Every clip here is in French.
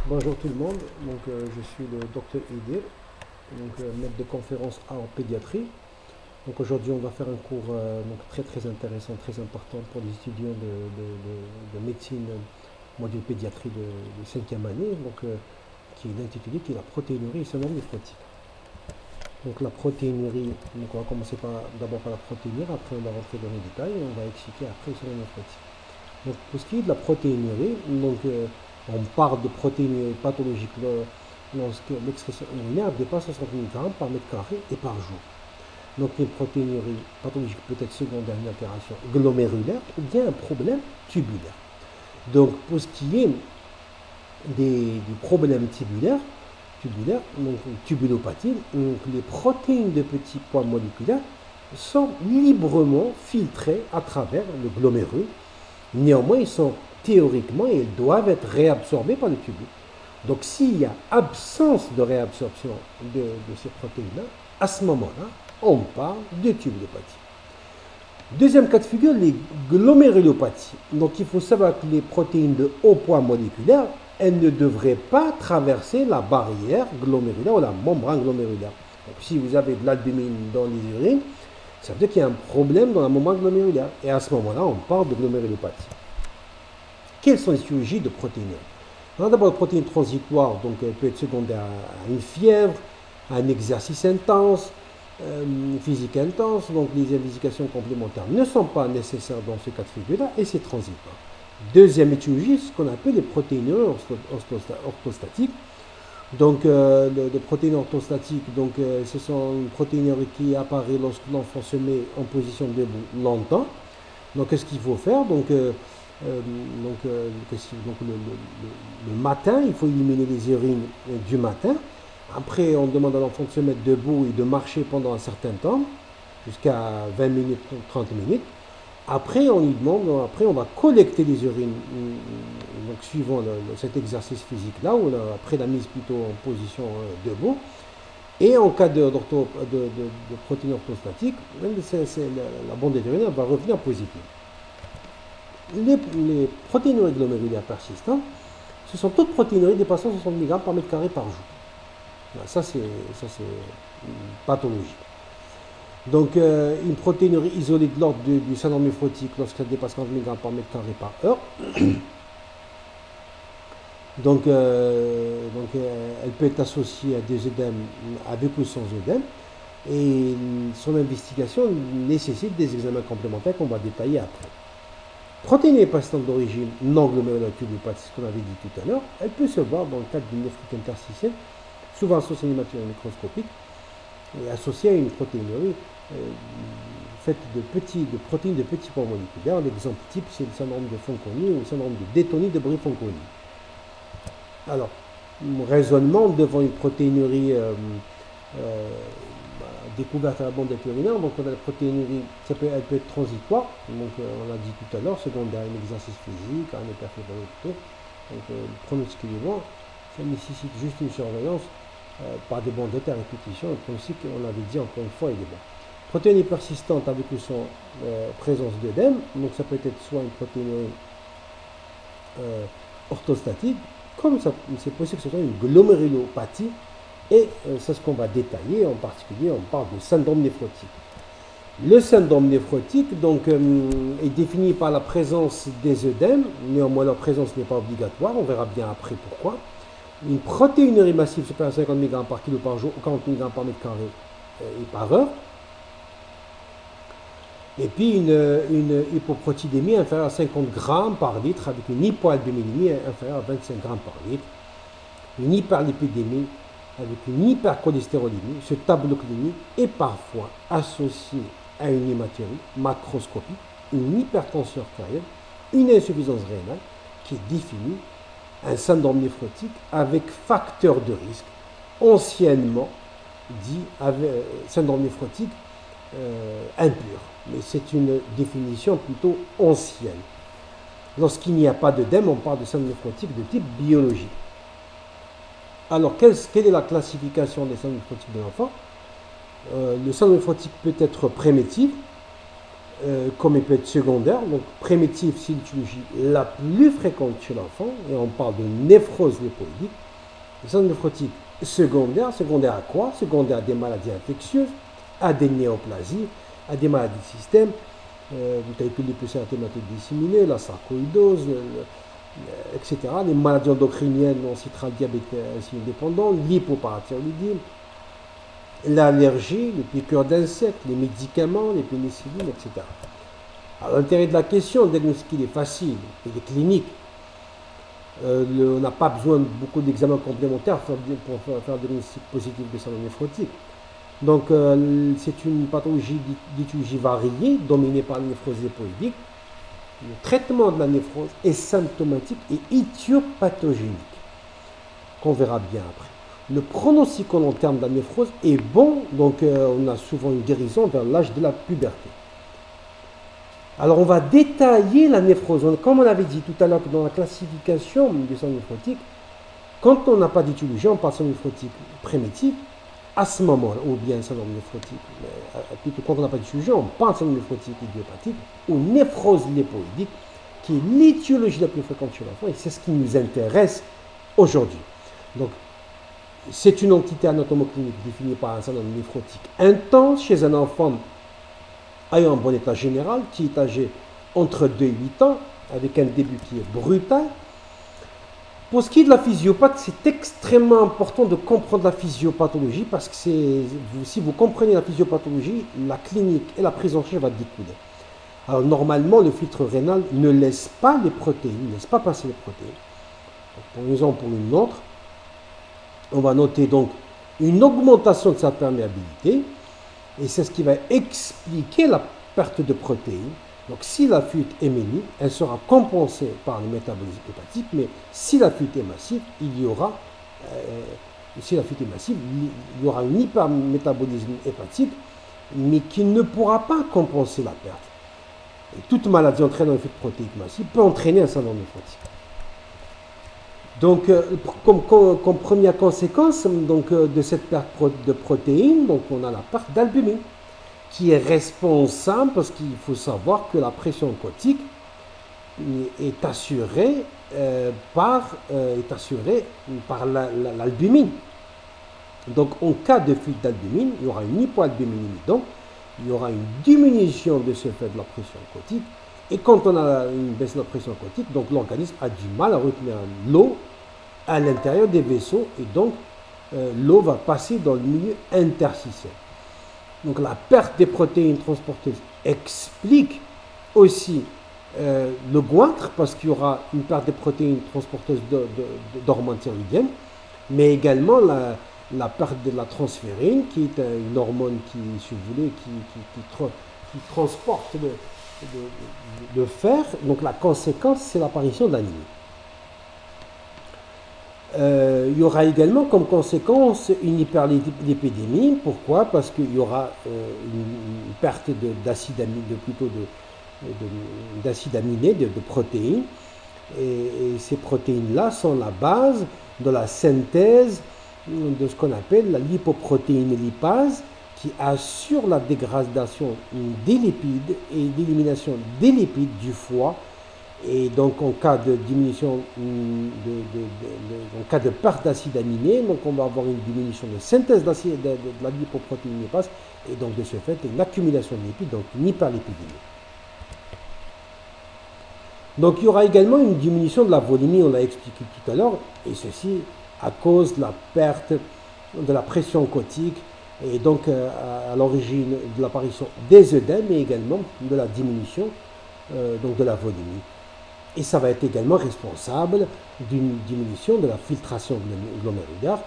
Bonjour tout le monde, je suis le docteur Idir, maître de conférence en pédiatrie. Donc aujourd'hui on va faire un cours très intéressant, très important pour les étudiants de médecine module pédiatrie de 5e année, qui est intitulé qui est la protéinurie et syndrome néphrotique. Donc la protéinurie, on va commencer d'abord par la protéinurie, après on va rentrer dans les détails et on va expliquer après le syndrome néphrotique. Donc pour ce qui est de la protéinurie, on parle de protéinurie pathologique lorsque l'expression urinaire dépasse 60 mg par mètre carré et par jour. Donc une protéinurie pathologique peut être secondaire à une altération glomérulaire ou bien un problème tubulaire. Donc pour ce qui est du problème tubulaire, donc tubulopathie, donc les protéines de petits poids moléculaires sont librement filtrées à travers le glomérule. Néanmoins, ils sont théoriquement et ils doivent être réabsorbés par le tubule. Donc s'il y a absence de réabsorption de ces protéines-là, à ce moment-là, on parle de tubulopathie. Deuxième cas de figure, les glomérulopathies. Donc il faut savoir que les protéines de haut poids moléculaire, elles ne devraient pas traverser la barrière glomérulaire ou la membrane glomérulaire. Donc si vous avez de l'albumine dans les urines, ça veut dire qu'il y a un problème dans la membrane glomérulaire. Et à ce moment-là, on parle de glomérulopathie. Quelles sont les chirurgies de protéinurie? On a d'abord la protéine transitoire, donc elle peut être secondaire à une fièvre, à un exercice intense, physique intense, donc les investigations complémentaires ne sont pas nécessaires dans ce cas de figure-là et c'est transitoire. Deuxième étiologie, ce qu'on appelle les protéinuries orthostatiques. Donc, les protéines orthostatiques, ce sont une protéinurie qui apparaît lorsque l'enfant se met en position debout longtemps. Donc, qu'est-ce qu'il faut faire? Le matin, il faut éliminer les urines du matin. Après, on demande à l'enfant de se mettre debout et de marcher pendant un certain temps, jusqu'à 20 minutes, 30 minutes. Après, on lui demande, après, on va collecter les urines, donc suivant cet exercice physique-là, ou après la mise plutôt en position debout. Et en cas de protéines orthostatiques, la bande urinaire va revenir positive. Les protéinuries glomérulaires persistantes, ce sont toutes protéinuries dépassant 60 mg par mètre carré par jour. Ça, c'est une pathologie. Donc, une protéinurie isolée de l'ordre du syndrome néphrotique lorsqu'elle dépasse 40 mg par mètre carré par heure. Elle peut être associée à des œdèmes avec ou sans œdème. Et son investigation nécessite des examens complémentaires qu'on va détailler après. Protéinurie persistante d'origine non glomérulaire tubulopathie, ce qu'on avait dit tout à l'heure, elle peut se voir dans le cadre d'une néphrite interstitielle, souvent associée à une hématurie microscopique, et associée à une protéinurie faite de protéines de petits poids moléculaires. L'exemple type, c'est le syndrome de Fanconi ou le syndrome de Détoni de Brie-Fanconi. Alors, raisonnement devant une protéinurie découverte à la bande urinaire, donc on a la protéinurie, elle peut être transitoire, donc on l'a dit tout à l'heure, secondaire à un exercice physique, à un hyperfibrillité. Donc le pronostic est bon, ça nécessite juste une surveillance par des bandes à répétition. Le pronostic, on l'avait dit encore une fois, il est bon. Protéinurie persistante avec ou sans présence d'œdème, donc ça peut être soit une protéinurie orthostatique, comme c'est possible que ce soit une glomérulopathie. Et c'est ce qu'on va détailler, en particulier, on parle de syndrome néphrotique. Le syndrome néphrotique est défini par la présence des œdèmes, néanmoins leur présence n'est pas obligatoire, on verra bien après pourquoi. Une protéinurie massive supérieure à 50 mg par kilo par jour ou 40 mg par mètre carré et par heure. Et puis une hypoprotidémie inférieure à 50 g par litre avec une hypoalbuminémie inférieure à 25 g par litre. Une hyperlipidémie avec une hypercholestérolémie. Ce tableau clinique est parfois associé à une hématurie macroscopique, une hypertension artérielle, une insuffisance rénale qui définit un syndrome néphrotique avec facteur de risque, anciennement dit syndrome néphrotique impur. Mais c'est une définition plutôt ancienne. Lorsqu'il n'y a pas d'œdème, on parle de syndrome néphrotique de type biologique. Alors, quelle est la classification des syndromes néphrotiques de l'enfant? Le syndrome néphrotique peut être prémétif, comme il peut être secondaire. Donc primitif, c'est l'étiologie la plus fréquente chez l'enfant, et on parle de néphrose lipoïdique. Les centres néphrotiques secondaires, secondaires à quoi? Secondaires à des maladies infectieuses, à des néoplasies, à des maladies de système. Vous avez pu l'hypersérotématose disséminée, la sarcoïdose, etc. Les maladies endocriniennes, on citera le diabète insuline dépendant, l'hypoparathyroïdie, l'allergie, les piqûres d'insectes, les médicaments, les pénicillines, etc. Alors l'intérêt de la question, le diagnostic il est facile, il est clinique. On n'a pas besoin de beaucoup d'examens complémentaires pour faire un diagnostic positif de syndrome néphrotique. Donc c'est une pathologie d'étiologie variée, dominée par la néphrose lipoïdique. Le traitement de la néphrose est symptomatique et éthiopathogénique, qu'on verra bien après. Le pronostic au long terme de la néphrose est bon, donc on a souvent une guérison vers l'âge de la puberté. Alors on va détailler la néphrose. Comme on avait dit tout à l'heure dans la classification du syndrome néphrotique, quand on n'a pas d'étiologie, on parle de syndrome néphrotique primitif, à ce moment-là, ou bien syndrome néphrotique, plutôt quand on n'a pas d'étiologie, on parle de syndrome néphrotique idiopathique ou néphrose lipoïdique, qui est l'étiologie la plus fréquente chez l'enfant, et c'est ce qui nous intéresse aujourd'hui. Donc, c'est une entité anatomoclinique définie par un syndrome néphrotique intense chez un enfant ayant un bon état général, qui est âgé entre 2 et 8 ans, avec un début qui est brutal. Pour ce qui est de la physiopathie, c'est extrêmement important de comprendre la physiopathologie, parce que si vous comprenez la physiopathologie, la clinique et la prise en charge va découler. Alors normalement, le filtre rénal ne laisse pas les protéines, ne laisse pas passer les protéines. Donc, pour une raison ou pour une autre, on va noter donc une augmentation de sa perméabilité, et c'est ce qui va expliquer la perte de protéines. Donc si la fuite est minime, elle sera compensée par le métabolisme hépatique, mais si la fuite est massive, il y aura un hypermétabolisme hépatique, mais qui ne pourra pas compenser la perte. Et toute maladie entraînant une fuite protéique massive peut entraîner un syndrome néphrotique. Donc, comme première conséquence de cette perte de protéines, donc on a la perte d'albumine, qui est responsable, parce qu'il faut savoir que la pression oncotique est assurée par l'albumine. Donc, en cas de fuite d'albumine, il y aura une hypoalbuminémie, donc il y aura une diminution de ce fait de la pression oncotique. Et quand on a une baisse de la pression oncotique, donc l'organisme a du mal à retenir l'eau à l'intérieur des vaisseaux, et donc l'eau va passer dans le milieu interstitiel. Donc la perte des protéines transporteuses explique aussi le goitre, parce qu'il y aura une perte des protéines transporteuses d'hormones thyroïdiennes, mais également la perte de la transférine, qui est une hormone qui, si vous voulez, qui transporte le fer. Donc la conséquence, c'est l'apparition de l'anémie. Il y aura également comme conséquence une hyperlipidémie. Pourquoi? Parce qu'il y aura une perte d'acide aminé, de protéines. Et ces protéines-là sont la base de la synthèse de ce qu'on appelle la lipoprotéine lipase, qui assure la dégradation des lipides et l'élimination des lipides du foie. Et donc en cas de diminution, en cas de perte d'acide aminé, donc on va avoir une diminution de synthèse de la lipoprotéine lipase, et donc de ce fait une accumulation de lipides, donc une hyperlipidémie. Donc il y aura également une diminution de la volémie, on l'a expliqué tout à l'heure, et ceci à cause de la perte de la pression oncotique, et donc à l'origine de l'apparition des œdèmes, mais également de la diminution donc de la volémie. Et ça va être également responsable d'une diminution de la filtration glomérulaire,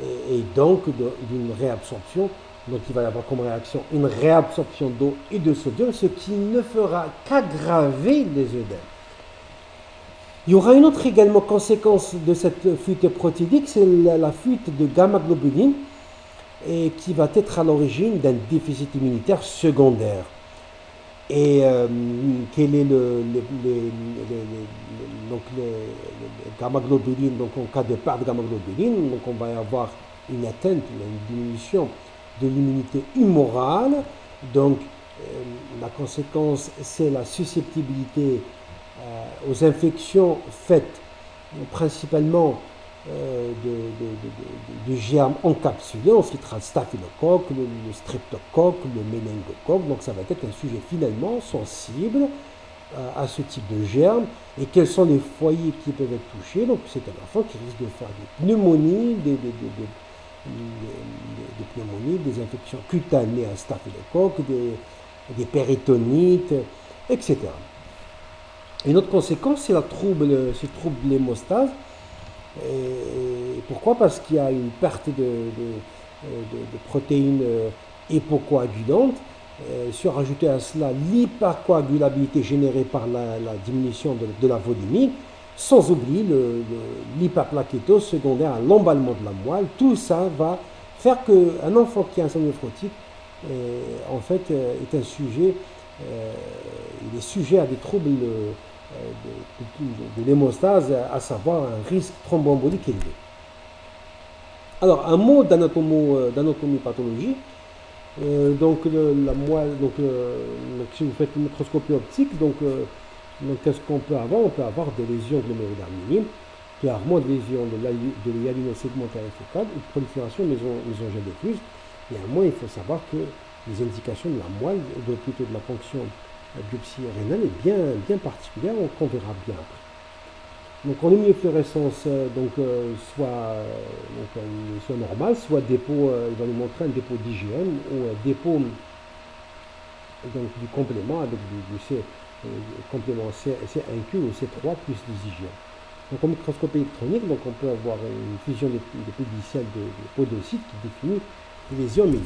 et donc d'une réabsorption. Donc il va y avoir comme réaction une réabsorption d'eau et de sodium, ce qui ne fera qu'aggraver les œdèmes. Il y aura une autre également conséquence de cette fuite protéidique, c'est la fuite de gamma-globuline, et qui va être à l'origine d'un déficit immunitaire secondaire. Et quel est le gamma-globuline? Donc en cas de perte de gamma-globuline, donc on va avoir une atteinte, une diminution de l'immunité humorale. Donc La conséquence, c'est la susceptibilité aux infections faites principalement de germes encapsulés. On citera le staphylocoque, le streptocoque, le méningocoque. Donc ça va être un sujet finalement sensible à ce type de germes. Et quels sont les foyers qui peuvent être touchés? Donc c'est un enfant qui risque de faire des pneumonies, des pneumonies, des infections cutanées à staphylocoque, des péritonites, etc. Une autre conséquence, c'est ce trouble de l'hémostase. Et pourquoi? Parce qu'il y a une perte de protéines hypocoagulantes. Surajouter à cela l'hypercoagulabilité générée par la diminution de la volémie, sans oublier l'hyperplaquétose secondaire à l'emballement de la moelle. Tout ça va faire qu'un enfant qui a un syndrome néphrotique en fait est un sujet, il est sujet à des troubles de l'hémostase, à savoir un risque thromboembolique élevé. Alors, un mot d'anatomie-pathologie. La moelle, si vous faites une microscopie optique, qu'est-ce qu'on peut avoir? On peut avoir des lésions glomérulaires minimes, clairement des lésions de l'hyalinose-segmentaire focale, une prolifération mésogène diffuse. Néanmoins, il faut savoir que les indications de la moelle, plutôt de la fonction biopsie rénale, est bien particulière, qu'on verra bien après. Donc en immunofluorescence, soit normal, soit dépôt, il va nous montrer un dépôt d'IgM ou un dépôt du complément avec du complément C1Q ou C3 plus des IgM. Donc en microscopie électronique, on peut avoir une fusion des pédicelles de podocytes qui définit les lésions minime.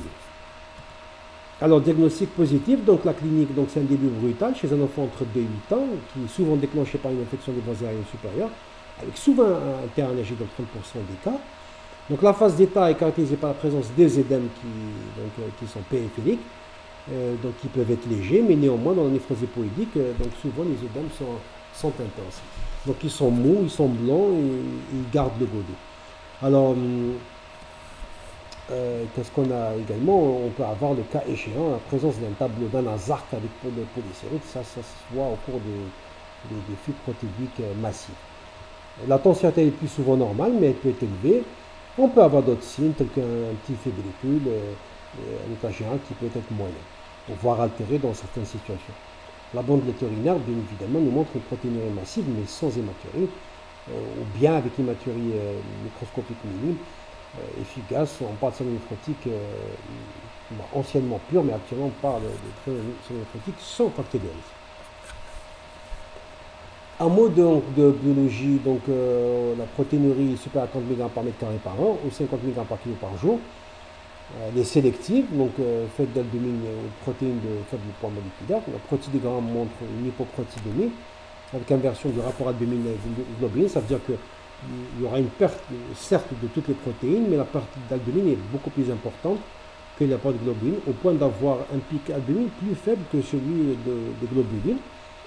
Alors, diagnostic positif, donc la clinique, c'est un début brutal chez un enfant entre 2 et 8 ans, qui est souvent déclenché par une infection des voies aériennes supérieures, avec souvent un terrain allergique dans 30% des cas. Donc la phase d'état est caractérisée par la présence des édèmes qui sont périphériques, qui peuvent être légers, mais néanmoins dans la néphrose hépoïdique, souvent les édèmes sont intenses. Donc ils sont mous, ils sont blancs et ils gardent le godet. Alors, qu'est-ce qu'on a également? On peut avoir le cas échéant, la présence d'un tableau d'un azarque avec polycérite, ça se voit au cours des fuites protéiques massives. La tension artérielle est plus souvent normale, mais elle peut être élevée. On peut avoir d'autres signes, tels qu'un petit fébrile, un état général qui peut être moyen, voire altéré dans certaines situations. La bandelette urinaire, bien évidemment, nous montre une protéinurie massive, mais sans hématurie, ou bien avec hématurie microscopique minime, efficace. On parle de syndrome néphrotique anciennement pur, mais actuellement on parle de syndrome néphrotique sans facteur de risque. Un mot de biologie, la protéinurie supérieure à 30 mg par mètre carré par an ou 50 mg par kilo par jour. Elle est sélective, faite d'albumine ou de protéines de faible poids moléculaire. La protidiagramme montre une hypoprotidonie avec inversion du rapport albumine-globine. Ça veut dire qu'il y aura une perte, certes, de toutes les protéines, mais la perte d'albumine est beaucoup plus importante que la perte de globine, au point d'avoir un pic albumine plus faible que celui des globulines.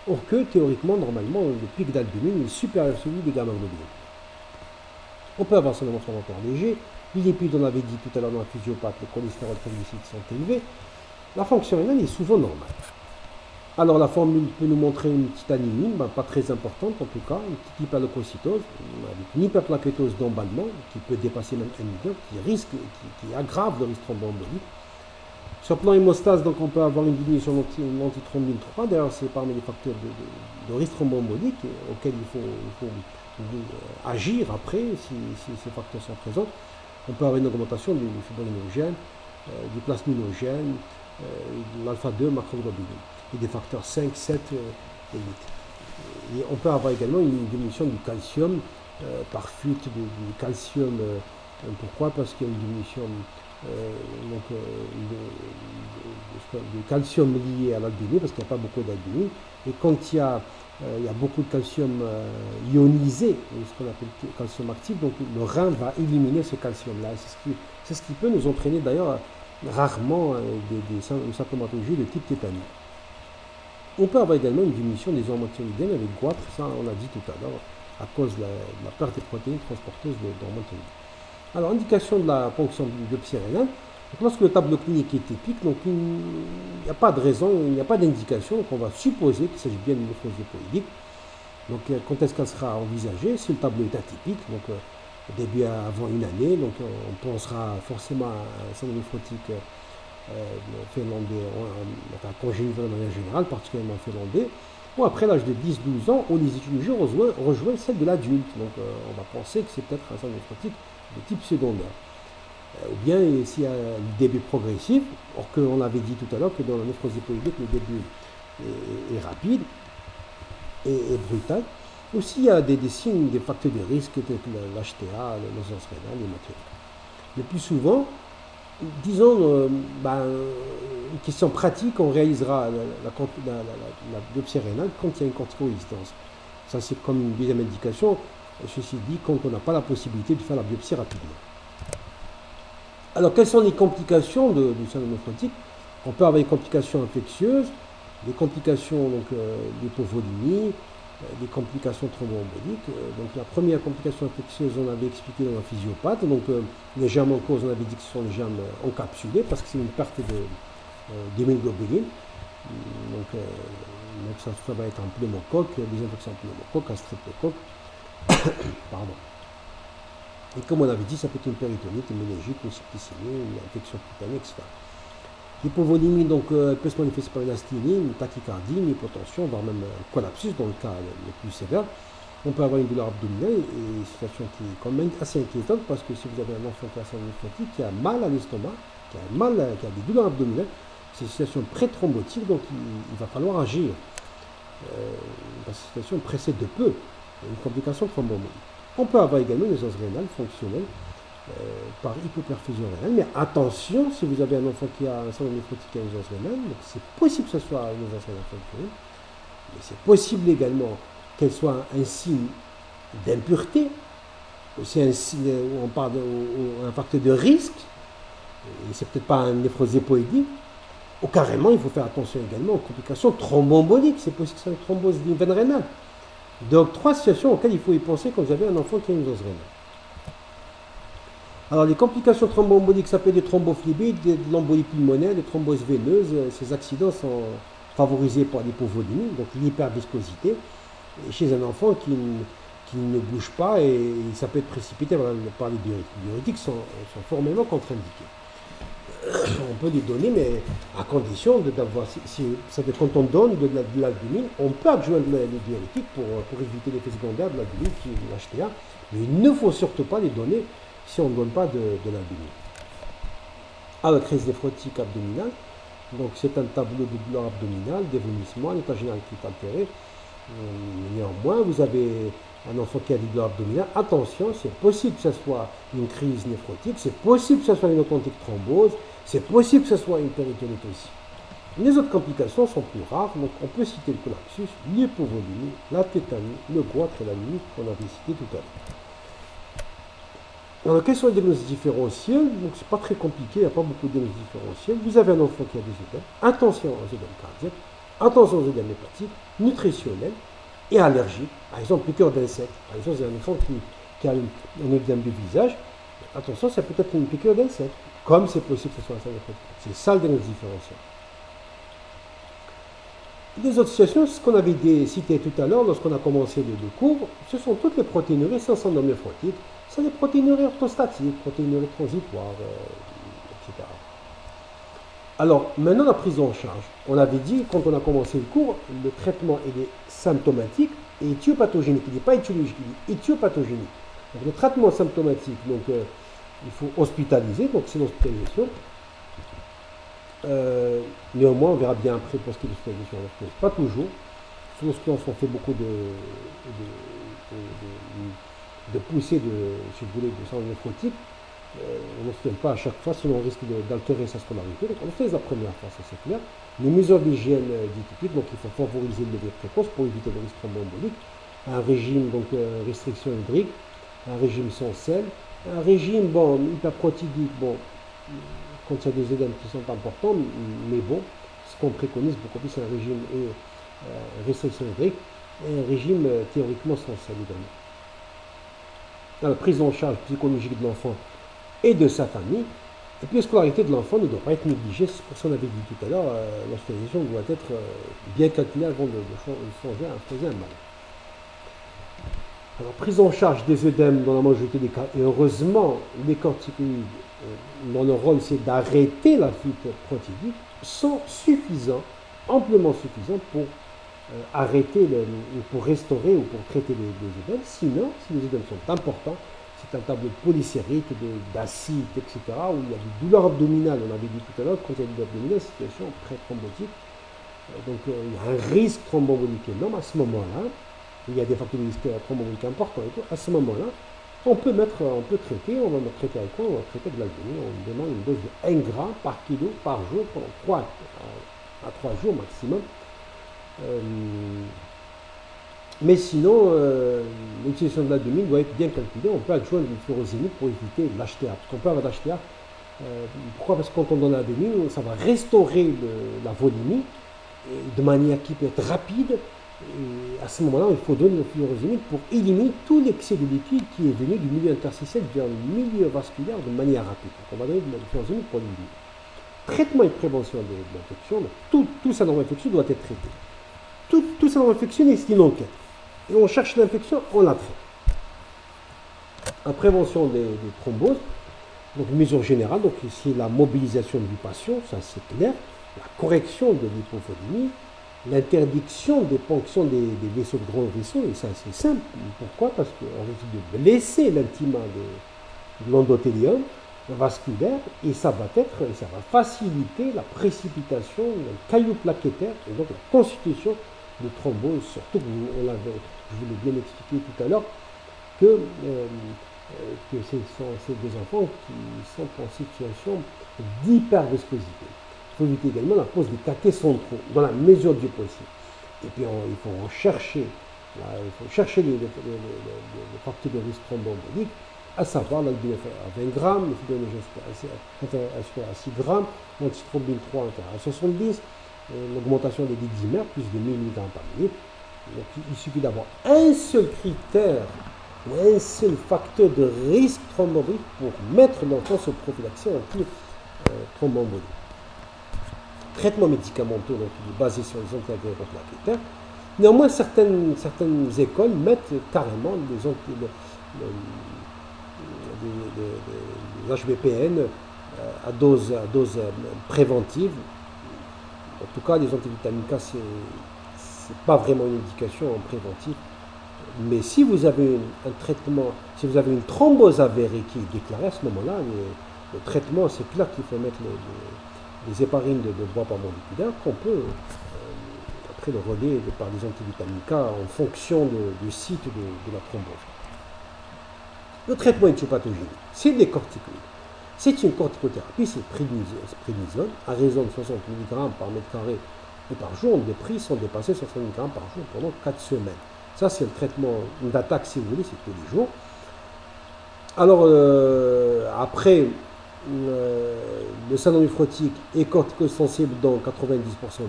Or que, théoriquement, normalement, le pic d'albumine est supérieur à celui des gamma-globulines. On peut avoir un inflammatoire léger. Les lipides, on avait dit tout à l'heure dans la physiopathe, le cholestérol, les triglycérides sont élevés. La fonction rénale est souvent normale. Alors la formule peut nous montrer une petite anémie, pas très importante en tout cas, une petite hyperleucocytose, avec une hyperplaquétose d'emballement qui peut dépasser même 1 million, qui aggrave le risque thromboembolique. Sur le plan hémostase, on peut avoir une diminution de l'antithrombine 3, d'ailleurs c'est parmi les facteurs de risque thromboembolique auxquels il faut agir après si ces facteurs sont présents. On peut avoir une augmentation du fibrinogène, du plasminogène, de l'alpha-2 macroglobuline, et des facteurs 5, 7 et 8. Et on peut avoir également une diminution du calcium par fuite du calcium. Pourquoi? Parce qu'il y a une diminution du calcium lié à l'albumine, parce qu'il n'y a pas beaucoup d'albumine. Et quand il y a beaucoup de calcium ionisé, ce qu'on appelle calcium actif, donc le rein va éliminer ce calcium-là. C'est ce qui peut nous entraîner d'ailleurs rarement une symptomatologie de type tétanique. On peut avoir également une diminution des hormones thyroïdiennes avec goitre, ça on l'a dit tout à l'heure, à cause de la perte des protéines transporteuses d'hormones thyroïdiennes. Alors, indication de la ponction biopsie rénale, Donc, lorsque le tableau clinique est typique, donc il n'y a pas de raison, il n'y a pas d'indication, donc on va supposer qu'il s'agit bien d'une néphrose lipoïdique. Donc quand est-ce qu'elle sera envisagée? Si le tableau est atypique, donc au début avant une année, donc on pensera forcément à un syndrome néphrotique finlandais, enfin congénital de manière générale, particulièrement finlandais. Bon, après l'âge de 10-12 ans, on les études rejoint celle de l'adulte. Donc on va penser que c'est peut-être un syndrome néphrotique de type secondaire. Ou bien s'il y a un début progressif, or qu'on avait dit tout à l'heure que dans la néphrose lipoïdique, le début est rapide et brutal. Aussi, il y a des signes, des facteurs de risque tels que l'HTA, l'insuffisance rénale, l'hématurie. Le plus souvent, disons, une question pratique, on réalisera la biopsie rénale quand il y a une corticorésistance. Ça, c'est comme une deuxième indication, ceci dit, quand on n'a pas la possibilité de faire la biopsie rapidement. Alors, quelles sont les complications du syndrome néphrotique? On peut avoir des complications infectieuses, des complications d'hypovolémie, des complications thromboemboliques. Donc, la première complication infectieuse, on avait expliqué dans la physiopathe. Donc, les germes en cause, on avait dit que ce sont les germes encapsulés parce que c'est une perte d'hémoglobuline. Donc, ça va être un pneumocoque, des infections pneumocoques, un streptocoque. Pardon. Et comme on avait dit, ça peut être une péritonite, une méningite, une septicémie, une infection cutanée, etc. L'hypovolémie, donc, peut se manifester par une asthénie, une tachycardie, une hypotension, voire même un collapsus dans le cas le plus sévère. On peut avoir une douleur abdominale, et une situation qui est quand même assez inquiétante parce que si vous avez un enfant qui a un syndrome néphrotique, qui a mal à l'estomac, qui a des douleurs abdominales, c'est une situation pré-thrombotique, donc il va falloir agir. Parce que cette situation précède de peu une complication thromboembolique. On peut avoir également une insuffisance rénale fonctionnelle par hypoperfusion rénale, mais attention, si vous avez un enfant qui a un syndrome néphrotique et une insuffisance rénale, c'est possible que ce soit une insuffisance rénale fonctionnelle, mais c'est possible également qu'elle soit un signe d'impureté, aussi un signe où on parle d'un facteur de risque, et c'est peut-être pas un néphrose lipoïdique, ou carrément il faut faire attention également aux complications thromboemboliques, c'est possible que ce soit une thrombose d'une veine rénale. Donc, 3 situations auxquelles il faut y penser quand vous avez un enfant qui a une insuffisance rénale. Alors, les complications thromboemboliques, ça peut être des thrombophlébite, de l'embolie pulmonaire, des thromboses veineuses. Ces accidents sont favorisés par l'hypovolémie, donc l'hyperviscosité, chez un enfant qui ne bouge pas, et ça peut être précipité par les diurétiques. Les diurétiques sont formellement contre-indiqués. On peut les donner, mais à condition d'avoir, quand on donne de l'albumine, on peut adjoindre les diurétiques pour éviter l'effet secondaire de l'albumine qui est l'HTA, mais il ne faut surtout pas les donner si on ne donne pas de l'albumine. Alors, crise néphrotique abdominale, donc c'est un tableau de douleur abdominale, des vomissements, l'état général qui est altéré. Néanmoins, vous avez un enfant qui a des douleurs abdominales, attention, c'est possible que ce soit une crise néphrotique, c'est possible que ce soit une authentique thrombose, c'est possible que ce soit une péritonite aussi. Les autres complications sont plus rares, donc on peut citer le collapsus, l'hypovolémie, la tétanie, le goitre et l'anémie qu'on avait cité tout à l'heure. Alors, quels sont les diagnostics différentiels? Donc, c'est pas très compliqué, il n'y a pas beaucoup de diagnostics différentiels. Vous avez un enfant qui a des œdèmes, attention aux œdèmes cardiaques, attention aux œdèmes hépatiques, nutritionnels et allergiques. Par exemple, piqûre d'insectes. Par exemple, c'est un enfant qui a un œdème du visage. Attention, ça peut être une piqûre d'insecte, comme c'est possible que ce soit un syndrome néphrotique. C'est ça le diagnostic différentiel. Les autres situations, ce qu'on avait cité tout à l'heure lorsqu'on a commencé le cours, ce sont toutes les protéinuries sans syndrome néphrotique. C'est des protéinuries orthostatiques, protéinuries transitoires, etc. Alors, maintenant, la prise en charge. On avait dit, quand on a commencé le cours, le traitement il est symptomatique et éthiopathogénique. Il n'est pas étiologique, il est éthiopathogénique. Donc, le traitement symptomatique, donc, il faut hospitaliser, donc c'est l'hospitalisation. Néanmoins, on verra bien après pour ce qui est de l'hospitalisation. Pas toujours. Lorsque l'enfant fait beaucoup de poussée, si vous voulez, de syndrome néphrotique, on ne se pas à chaque fois, sinon on risque d'altérer sa scolarité. Donc on fait la première fois, ça c'est clair. Les mesures d'hygiène diététique, donc il faut favoriser le levée précoce pour éviter le risque thromboembolique. Un régime, donc restriction hydrique, un régime sans sel, un régime, bon, hyperprotidique, bon, quand il y a des œdèmes qui sont importants, mais bon, ce qu'on préconise beaucoup plus, c'est un régime restriction hydrique et un régime théoriquement sans sel également. La prise en charge psychologique de l'enfant et de sa famille, Et puis la scolarité de l'enfant ne doit pas être négligée, c'est pour ça qu'on avait dit tout à l'heure, l'hospitalisation doit être bien calculée avant de songer à poser un mal. Alors, prise en charge des œdèmes dans la majorité des cas, et heureusement, les corticoïdes, dont le rôle c'est d'arrêter la fuite protidique, sont suffisants, amplement suffisants pour arrêter, pour restaurer ou pour traiter les œdèmes. Sinon, si les œdèmes sont importants, c'est un tableau de polysérite, d'acide, etc., où il y a des douleurs abdominales, on avait dit tout à l'heure, quand il y a des douleurs abdominales, situation pré-thrombotique, donc il y a un risque thrombembolique énorme à ce moment-là. Il y a des facteurs de risque thrombembolique importants et tout. À ce moment-là, on peut traiter, on va traiter avec quoi? On va traiter de l'albumine. On demande une dose de 1 gramme par kilo par jour pendant 3 à 3 jours maximum. Mais sinon, l'utilisation de l'albumine doit être bien calculée. On peut adjoindre du furosémide pour éviter l'HTA. Parce qu'on peut avoir l'HTA. Pourquoi? Parce que quand on donne l'albumine, ça va restaurer la volémie de manière qui peut être rapide. Et à ce moment-là, il faut donner le furosémide pour éliminer tout l'excès de liquide qui est venu du milieu interstitiel vers le milieu vasculaire de manière rapide. Donc on va donner le furosémide pour l'éliminer. Traitement et prévention de l'infection, tout ça dans l'infection doit être traité. Tout ça dans l'infection est une enquête. Et on cherche l'infection, on la traite. En prévention des thromboses, donc une mesure générale, donc ici la mobilisation du patient, ça c'est clair, la correction de l'hypophonémie, l'interdiction des ponctions des vaisseaux de gros vaisseaux, et ça c'est simple. Pourquoi? Parce qu'on risque de blesser l'intima de l'endothélium vasculaire, et ça va faciliter la précipitation d'un caillou plaquettaire, et donc la constitution de thrombose, surtout que je vous l'ai bien expliqué tout à l'heure, que c'est des enfants qui sont en situation d'hyperviscosité. Il faut éviter également la pose des cathés centraux, dans la mesure du possible. Et puis il faut chercher les facteurs de risque thromboembolique, à savoir l'albumine à 20 grammes, le fibrinogène à 6 grammes, l'antithrombine 3 à 70, l'augmentation des dimères, plus de 1000 mg par minute. Donc il suffit d'avoir un seul critère ou un seul facteur de risque thromboembolique pour mettre l'enfant sur prophylaxie anti-thromboembolique. Traitement médicamenteux donc, basé sur les antiagrégateurs plaquettaires. Néanmoins, certaines écoles mettent carrément des HBPN à dose préventive. En tout cas, les antivitamines K, ce n'est pas vraiment une indication en préventif. Mais si vous avez un traitement, si vous avez une thrombose avérée qui est déclarée, à ce moment-là, le traitement, c'est clair qu'il faut mettre les héparines de bois par moléculaire qu'on peut après le relais par les antivitamines K en fonction du site de la thrombose. Le traitement éthiopathogénique, c'est des corticoïdes. C'est une corticothérapie, c'est prédnisone, à raison de 60 mg par mètre carré et par jour. Les prix sont dépassés 60 mg par jour pendant 4 semaines. Ça, c'est le traitement d'attaque, si vous voulez, c'est tous les jours. Alors, après, le syndrome nephrotique est corticosensible dans 90%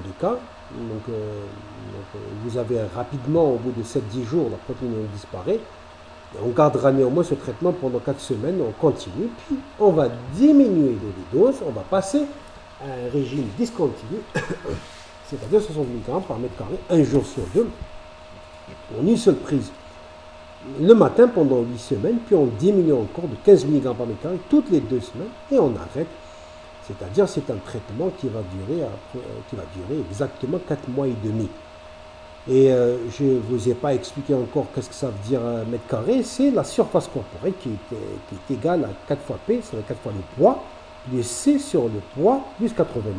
des cas. Donc, vous avez rapidement, au bout de 7-10 jours, la protéine disparaît. On gardera néanmoins ce traitement pendant 4 semaines, on continue, puis on va diminuer les doses, on va passer à un régime discontinu, c'est-à-dire 60 mg par mètre carré, un jour sur deux, en une seule prise le matin pendant 8 semaines, puis on diminue encore de 15 mg par mètre carré toutes les 2 semaines, et on arrête. C'est-à-dire c'est un traitement qui va durer exactement 4 mois et demi. Et je ne vous ai pas expliqué encore qu'est-ce que ça veut dire mètre carré, c'est la surface corporelle qui est égale à 4 fois P, c'est 4 fois le poids, plus C sur le poids, plus 90.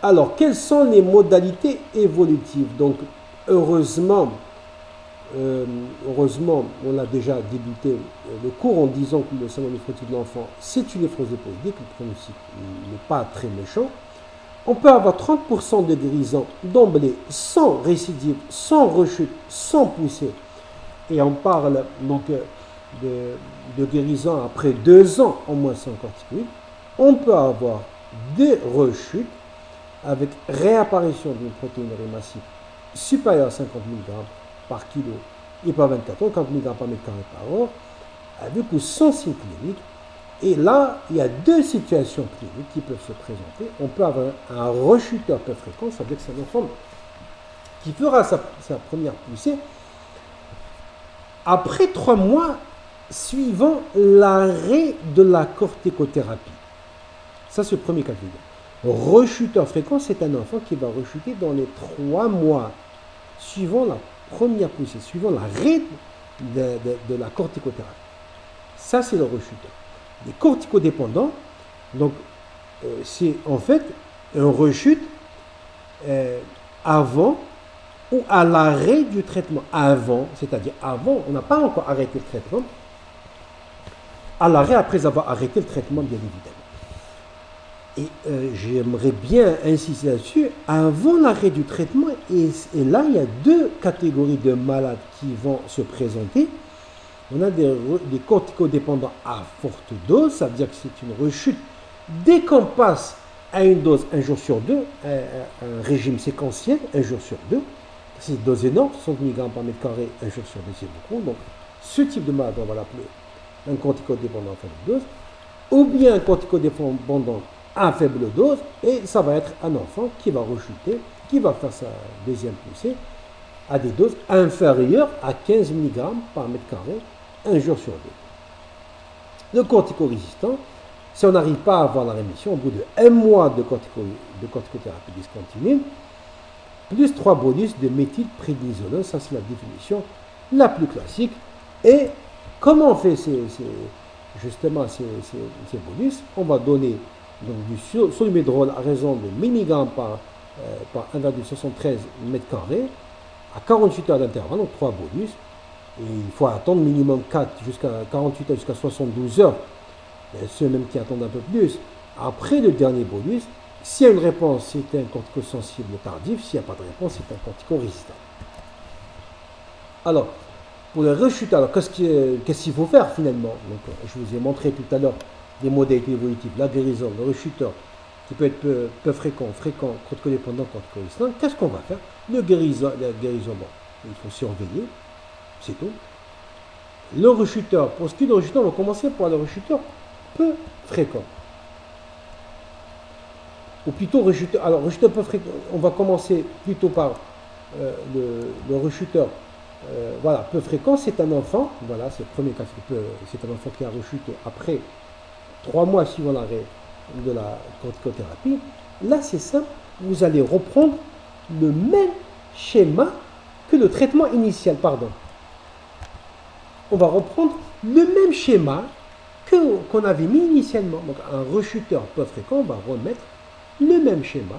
Alors, quelles sont les modalités évolutives? Donc, heureusement, on a déjà débuté le cours en disant que le syndrome néphrotique de l'enfant, c'est une néphrosie hémorragique, le pronostic n'est pas très méchant. On peut avoir 30% de guérison d'emblée, sans récidive, sans rechute, sans poussée. Et on parle donc de guérison après 2 ans en moins sans corticoïdes. On peut avoir des rechutes avec réapparition d'une protéine massive supérieure à 50 mg par kilo et par 24 heures, 50 mg par mètre carré par heure, avec ou sans signe clinique. Et là, il y a deux situations cliniques qui peuvent se présenter. On peut avoir un rechuteur peu fréquent, ça veut dire que c'est un enfant qui fera sa première poussée après 3 mois suivant l'arrêt de la corticothérapie. Ça, c'est le premier cas de figure. Rechuteur fréquent, c'est un enfant qui va rechuter dans les 3 mois suivant la première poussée, suivant l'arrêt de la corticothérapie. Ça, c'est le rechuteur. Les corticodépendants, donc, c'est en fait un rechute avant ou à l'arrêt du traitement. Avant, c'est-à-dire avant, on n'a pas encore arrêté le traitement, à l'arrêt après avoir arrêté le traitement, bien évidemment. Et j'aimerais bien insister là-dessus, avant l'arrêt du traitement, et là, il y a deux catégories de malades qui vont se présenter. On a des corticodépendants à forte dose, ça veut dire que c'est une rechute dès qu'on passe à une dose 1 jour sur 2, un régime séquentiel, 1 jour sur 2. C'est une dose énorme, 60 mg par mètre carré, 1 jour sur 2, c'est beaucoup. Donc, ce type de malade, on va l'appeler un corticodépendant à faible dose, ou bien un corticodépendant à faible dose, et ça va être un enfant qui va rechuter, qui va faire sa deuxième poussée à des doses inférieures à 15 mg par mètre carré, 1 jour sur 2. Le cortico-résistant, si on n'arrive pas à avoir la rémission, au bout de 1 mois de corticothérapie discontinue, plus 3 bonus de méthylprédnisolone, ça c'est la définition la plus classique. Et comment on fait justement ces bonus? On va donner donc, du solumedrol à raison de 1000 mg par 1,73 m², à 48 heures d'intervalle, donc 3 bonus. Et il faut attendre minimum 4 jusqu'à 48 heures, jusqu'à 72 heures. Et ceux même qui attendent un peu plus. Après le dernier bonus, s'il y a une réponse, c'est un corticosensible tardif. S'il n'y a pas de réponse, c'est un cortico-résistant. Alors, pour le rechute, alors qu'est-ce qu'il faut faire finalement? Donc, je vous ai montré tout à l'heure des modalités évolutives, la guérison, le rechuteur, qui peut être peu fréquent, corticodépendant, cortico-résistant. Qu'est-ce qu'on va faire? La guérison, bon, il faut surveiller, c'est tout. Le rechuteur, pour ce qui est du rechuteur, on va commencer par le rechuteur peu fréquent. Ou plutôt rechuteur, alors rechuteur peu fréquent, on va commencer plutôt par le rechuteur voilà, peu fréquent, c'est un enfant, voilà, c'est le premier cas, c'est un enfant qui a rechuté après 3 mois suivant l'arrêt de la corticothérapie. Là, c'est simple, vous allez reprendre le même schéma que le traitement initial, pardon. On va reprendre le même schéma qu'on avait mis initialement. Donc, un rechuteur peu fréquent, on va remettre le même schéma,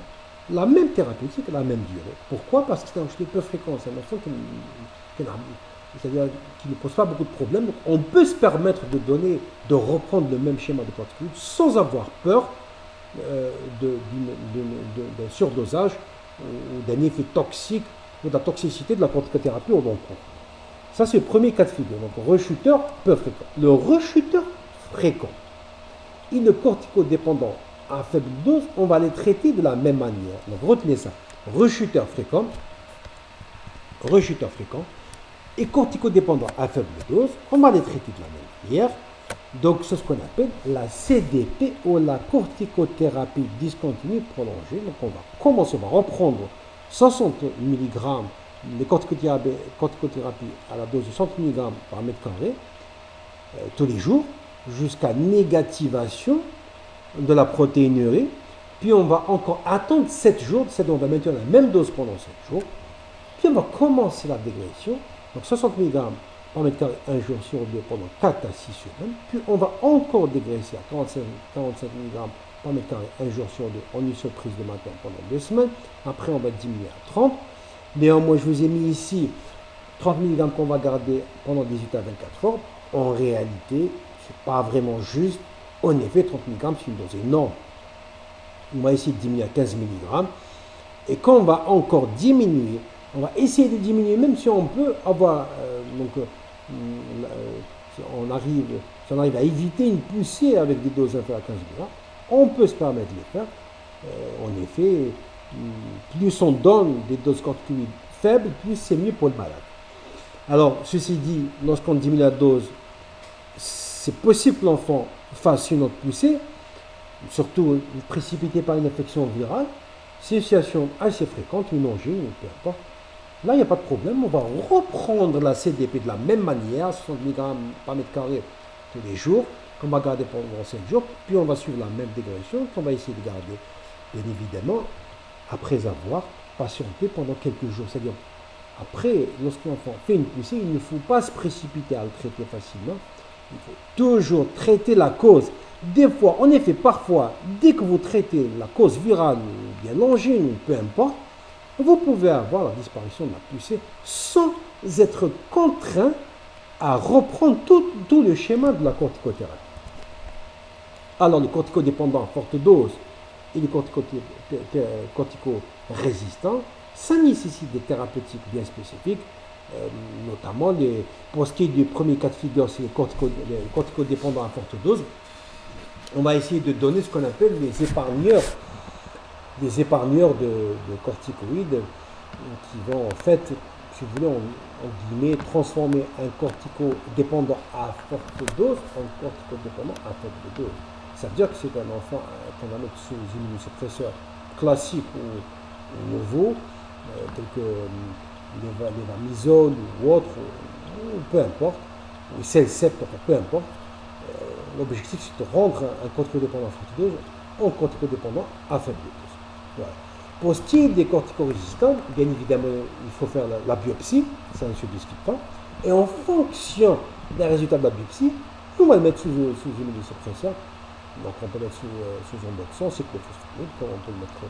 la même thérapeutique, la même durée. Pourquoi? Parce que c'est un rechuteur peu fréquent, c'est un enfant c'est-à-dire qui ne pose pas beaucoup de problèmes. Donc, on peut se permettre de reprendre le même schéma de corticoïdes sans avoir peur d'un surdosage ou d'un effet toxique ou de la toxicité de la corticothérapie au long cours. Ça, c'est le premier cas de figure. Donc, rechuteur peu fréquent. Le rechuteur fréquent et le corticodépendant à faible dose, on va les traiter de la même manière. Donc, retenez ça. Rechuteur fréquent et corticodépendant à faible dose, on va les traiter de la même manière. Donc, c'est ce qu'on appelle la CDP ou la corticothérapie discontinue prolongée. Donc, on va commencer, on va reprendre 60 mg de corticothérapie à la dose de 100 mg par mètre carré tous les jours jusqu'à négativation de la protéinurie. Puis, on va encore attendre 7 jours. On va maintenir la même dose pendant 7 jours. Puis, on va commencer la dégression. Donc, 60 mg par mètre carré 1 jour sur 2 pendant 4 à 6 semaines. Puis, on va encore dégraisser à 45 mg par mètre carré 1 jour sur 2 en une seule prise de matin pendant 2 semaines. Après, on va diminuer à 30. Néanmoins, je vous ai mis ici 30 mg qu'on va garder pendant 18 à 24 heures. En réalité, ce n'est pas vraiment juste. En effet, 30 mg, c'est une dose énorme. On va essayer de diminuer à 15 mg. Et quand on va encore diminuer, on va essayer de diminuer, même si on peut avoir, si on arrive à éviter une poussée avec des doses inférieures à 15 mg, on peut se permettre de les faire. En effet, plus on donne des doses corticoïdes faibles, plus c'est mieux pour le malade. Alors, ceci dit, lorsqu'on diminue la dose, c'est possible que l'enfant face sur notre poussée, surtout ne précipitée par une infection virale, c'est une situation assez fréquente, une angine, peu importe. Là, il n'y a pas de problème, on va reprendre la CDP de la même manière, 60 mg par mètre carré tous les jours, qu'on va garder pendant 7 jours, puis on va suivre la même dégradation qu'on va essayer de garder, bien évidemment, après avoir patienté pendant quelques jours. C'est-à-dire, après, lorsqu'un enfant fait une poussée, il ne faut pas se précipiter à le traiter facilement. Il faut toujours traiter la cause. Des fois, en effet, parfois, dès que vous traitez la cause virale, ou bien l'angine, ou peu importe, vous pouvez avoir la disparition de la poussée sans être contraint à reprendre tout le schéma de la corticothérapie. Alors, les corticodépendants à forte dose et les cortico-résistants, ça nécessite des thérapeutiques bien spécifiques, notamment pour ce qui est du premier cas de figure, c'est les corticodépendants à forte dose. On va essayer de donner ce qu'on appelle des épargneurs de corticoïdes qui vont en fait, si vous voulez, en guillemets, transformer un corticodépendant à forte dose en corticodépendant à faible dose. Ça veut dire que c'est un enfant qu'on va mettre sous immunosuppresseur classique ou nouveau, tel que l'évamisole ou autre, ou peu importe, ou Celcept, peu importe. L'objectif, c'est de rendre un corticodépendant à forte dose en corticodépendant à faible dose. Voilà. Pour ce qui est des corticorésistants, bien évidemment, il faut faire la biopsie, ça ne se discute pas. Et en fonction des résultats de la biopsie, on va le mettre sous immunosuppresseur. Donc on peut le mettre sous ondoxon, cyclophosphamide, comme on peut le mettre,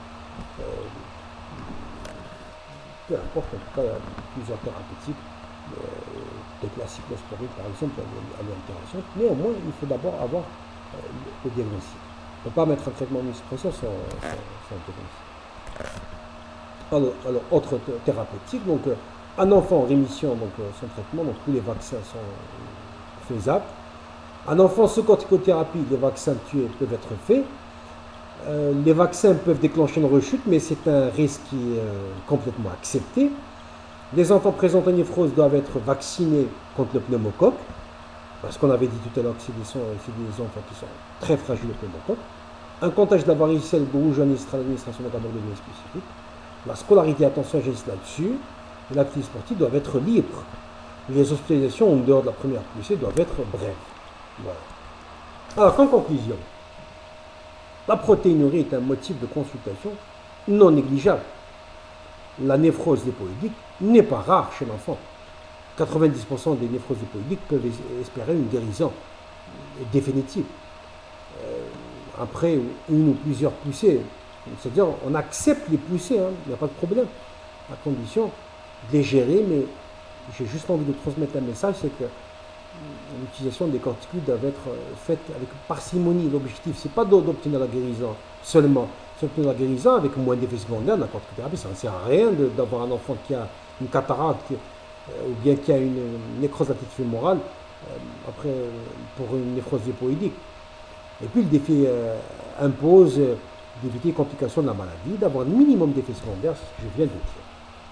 peu importe, en tout cas, il y a plusieurs thérapeutiques, de la cyclosporine par exemple, à l'altération. Néanmoins, il faut d'abord avoir le diagnostic. On ne peut pas mettre un traitement immunosuppresseur sans diagnostic. Alors, autre thérapeutique, donc un enfant en rémission, donc sans traitement, donc tous les vaccins sont faisables. Un enfant sous corticothérapie, les vaccins tués peuvent être faits. Les vaccins peuvent déclencher une rechute, mais c'est un risque qui est complètement accepté. Les enfants présentant une néphrose doivent être vaccinés contre le pneumocoque, parce qu'on avait dit tout à l'heure que c'est des enfants qui sont très fragiles au pneumocoque. Un contagion de la varicelle rouge à l'administration d'un abordement spécifique. La scolarité, attention, j'insiste là-dessus, et l'activité sportive doivent être libres. Les hospitalisations en dehors de la première poussée doivent être brèves. Voilà. Alors, en conclusion, la protéinurie est un motif de consultation non négligeable. La néphrose lipoïdique n'est pas rare chez l'enfant. 90% des néphroses lipoïdiques peuvent espérer une guérison définitive. Après une ou plusieurs poussées, c'est-à-dire on accepte les poussées, hein, il n'y a pas de problème, à condition de les gérer, mais j'ai juste envie de transmettre un message, c'est que l'utilisation des corticoïdes doit être faite avec parcimonie. L'objectif, c'est pas d'obtenir la guérison seulement, c'est d'obtenir la guérison avec moins d'effets secondaires. La corticothérapie, ça ne sert à rien d'avoir un enfant qui a une cataracte ou bien qui a une nécrose de la tête fémorale après pour une néphrose lipoïdique. Et puis le défi impose d'éviter les complications de la maladie, d'avoir un minimum d'effets secondaires, c'est ce que je viens de dire.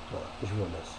Voilà, je vous remercie.